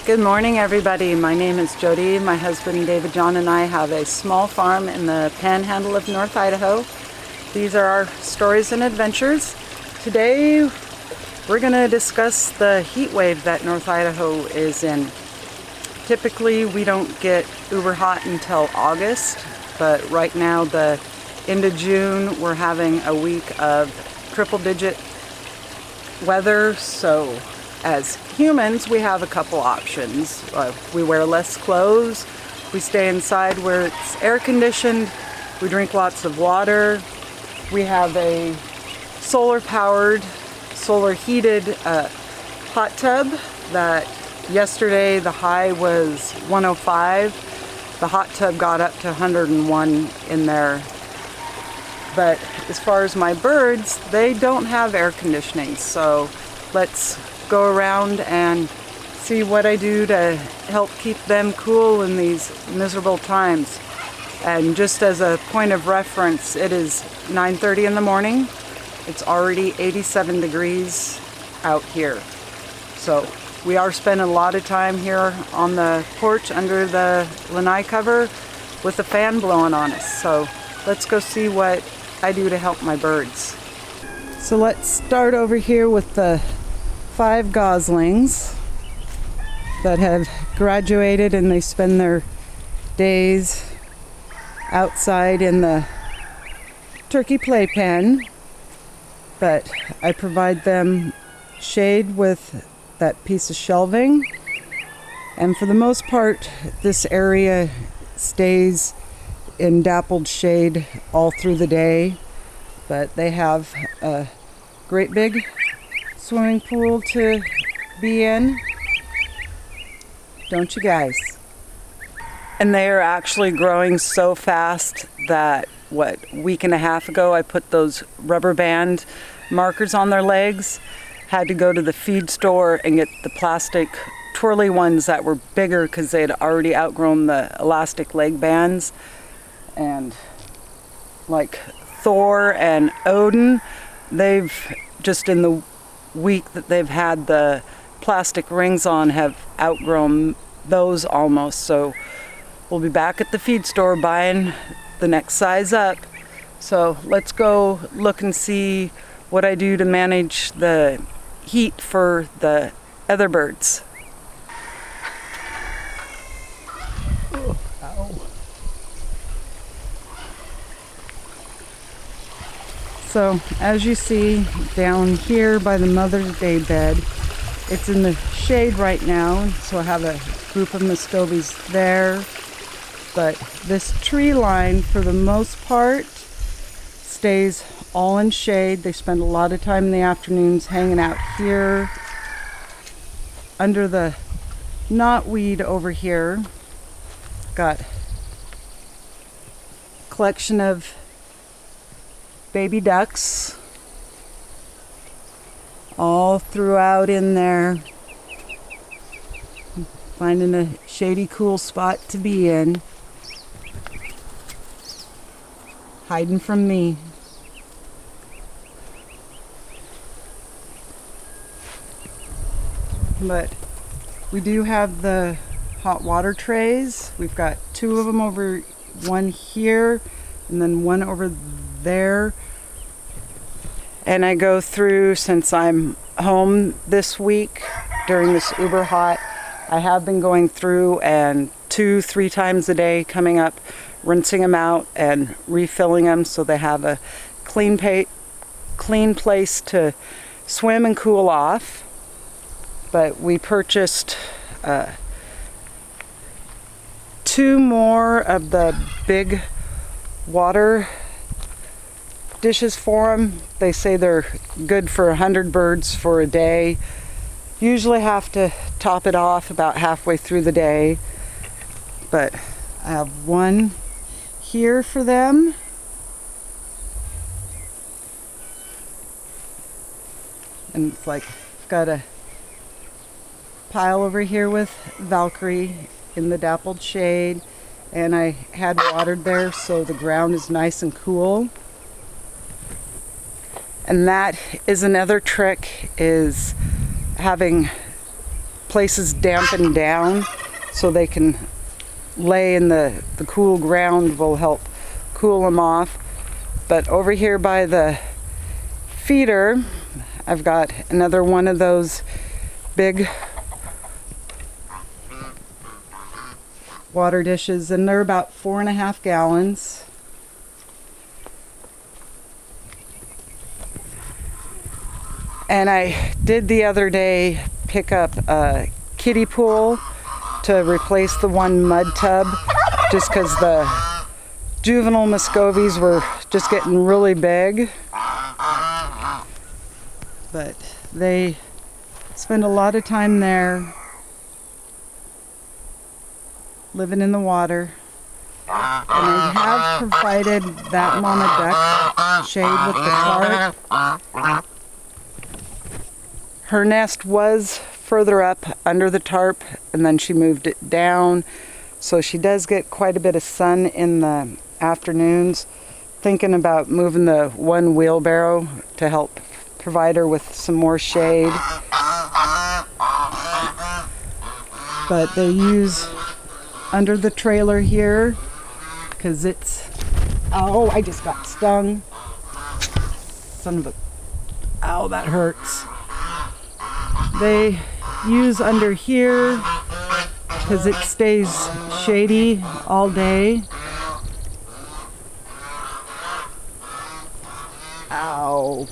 Good morning, everybody. My name is Jody. My husband David John and I have a small farm in the panhandle of North Idaho. These are our stories and adventures. Today we're going to discuss the heat wave that North Idaho is in. Typically we don't get uber hot until August, but right now the end of June we're having a week of triple-digit weather, so as humans, we have a couple options. We wear less clothes, we stay inside where it's air conditioned, we drink lots of water, we have a solar powered, solar heated hot tub that yesterday the high was 105. The hot tub got up to 101 in there. But as far as my birds, they don't have air conditioning, so let's go around and see what I do to help keep them cool in these miserable times. And just as a point of reference, it is 9:30 in the morning. It's already 87 degrees out here. So we are spending a lot of time here on the porch under the lanai cover with the fan blowing on us. So let's go see what I do to help my birds. So let's start over here with the 5 goslings that have graduated, and they spend their days outside in the turkey playpen, but I provide them shade with that piece of shelving, and for the most part this area stays in dappled shade all through the day. But they have a great big swimming pool to be in, don't you guys? And they are actually growing so fast that week and a half ago I put those rubber band markers on their legs. Had to go to the feed store and get the plastic twirly ones that were bigger because they had already outgrown the elastic leg bands. And like Thor and Odin, they've just in the week that they've had the plastic rings on have outgrown those almost. So we'll be back at the feed store buying the next size up. So let's go look and see what I do to manage the heat for the other birds. Oh, ow. So as you see down here by the Mother's Day bed, it's in the shade right now, so I have a group of muscovies there. But this tree line for the most part stays all in shade. They spend a lot of time in the afternoons hanging out here under the knotweed over here. Got a collection of baby ducks all throughout in there, finding a shady, cool spot to be in, hiding from me. But we do have the hot water trays. We've got 2 of them over, one here and then one over there. And I go through, since I'm home this week during this uber hot, I have been going through and 2-3 times a day coming up, rinsing them out and refilling them so they have a clean place to swim and cool off. But we purchased 2 more of the big water dishes for them. They say they're good for 100 birds for a day. Usually have to top it off about halfway through the day. But I have one here for them. And it's like, I've got a pile over here with Valkyrie in the dappled shade, and I had watered there so the ground is nice and cool. And that is another trick, is having place is dampened down so they can lay in the cool ground will help cool them off. But over here by the feeder, I've got another one of those big water dishes, and they're about 4.5 gallons. And I did the other day pick up a kiddie pool to replace the one mud tub, just because the juvenile Muscovies were just getting really big. But they spend a lot of time there, living in the water. And I have provided that mama duck shade with the tarp. Her nest was further up under the tarp, and then she moved it down. So she does get quite a bit of sun in the afternoons. Thinking about moving the one wheelbarrow to help provide her with some more shade. But they use under the trailer here because it's, oh, I just got stung. Son of a, ow, that hurts. They use under here because it stays shady all day. Ow.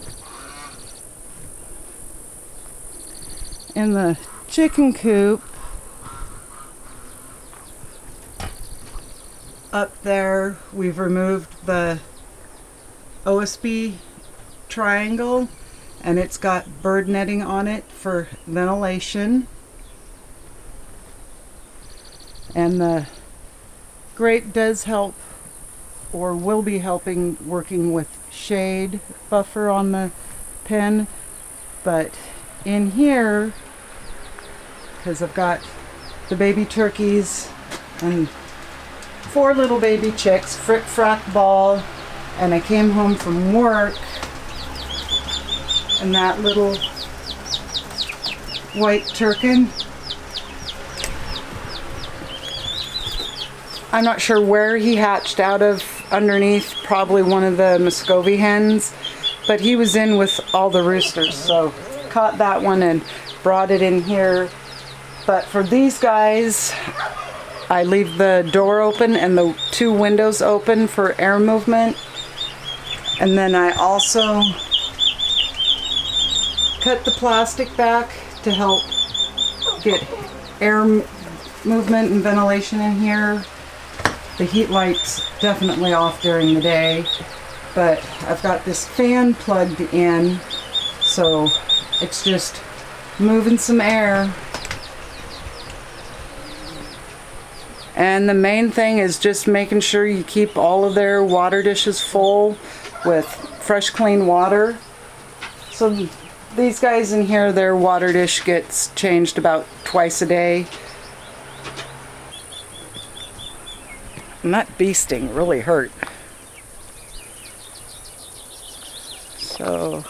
In the chicken coop, up there, we've removed the OSB triangle, and it's got bird netting on it for ventilation. And the grate does help, or will be helping, working with shade buffer on the pen. But in here, because I've got the baby turkeys and 4 little baby chicks, frick frack ball, and I came home from work, and that little white turkin, I'm not sure where he hatched out of, underneath probably one of the Muscovy hens, but he was in with all the roosters, so caught that one and brought it in here. But for these guys, I leave the door open and the 2 windows open for air movement. And then I also cut the plastic back to help get air movement and ventilation in here. The heat light's definitely off during the day, but I've got this fan plugged in, so it's just moving some air. And the main thing is just making sure you keep all of their water dishes full with fresh, clean water. So these guys in here, their water dish gets changed about twice a day. And that bee sting really hurt. So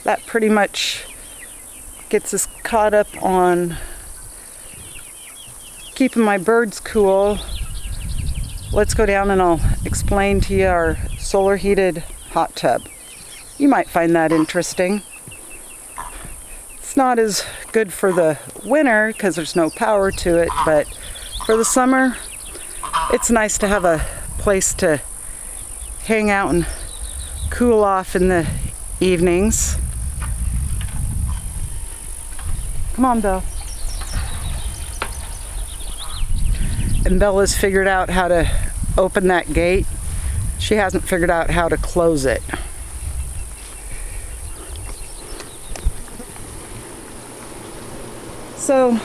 that pretty much gets us caught up on keeping my birds cool. Let's go down and I'll explain to you our solar heated hot tub. You might find that interesting. It's not as good for the winter because there's no power to it, but for the summer, it's nice to have a place to hang out and cool off in the evenings. Come on, Belle. And Bella's figured out how to open that gate. She hasn't figured out how to close it. So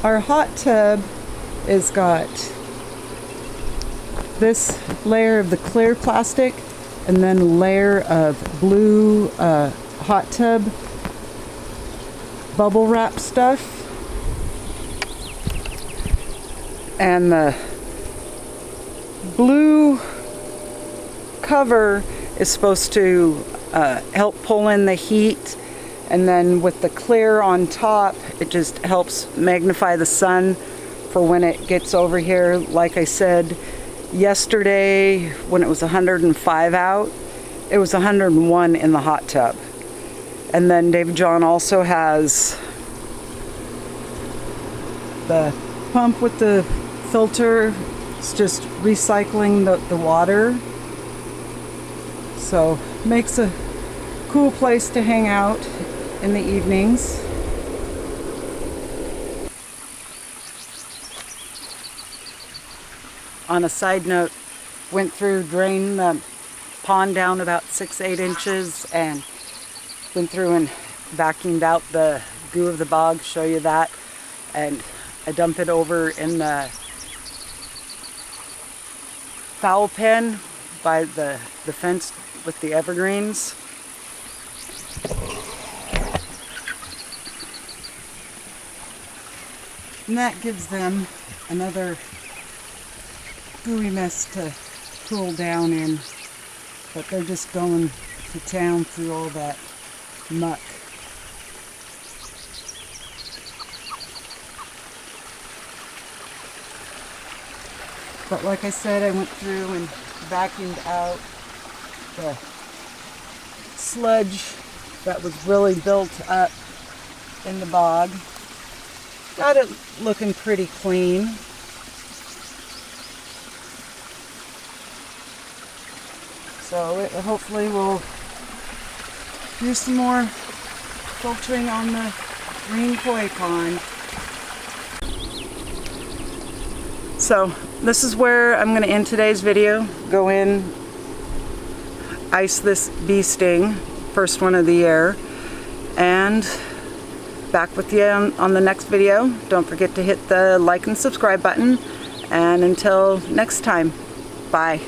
our hot tub has got this layer of the clear plastic and then a layer of blue hot tub bubble wrap stuff. And the blue cover is supposed to help pull in the heat, and then with the clear on top, it just helps magnify the sun for when it gets over here. Like I said yesterday, when it was 105 out, it was 101 in the hot tub. And then David John also has the pump with the filter. It's just recycling the water. So makes a cool place to hang out in the evenings. On a side note, went through, drained the pond down about 6-8 inches and went through and vacuumed out the goo of the bog, show you that. And I dump it over in the fowl pen by the fence with the evergreens. And that gives them another gooey mess to cool down in. But they're just going to town through all that muck. But like I said, I went through and vacuumed out the sludge that was really built up in the bog. Got it looking pretty clean. So it hopefully will do some more filtering on the green koi pond. So this is where I'm going to end today's video. Go in, ice this bee sting, first one of the year, and back with you on the next video. Don't forget to hit the like and subscribe button, and until next time, bye.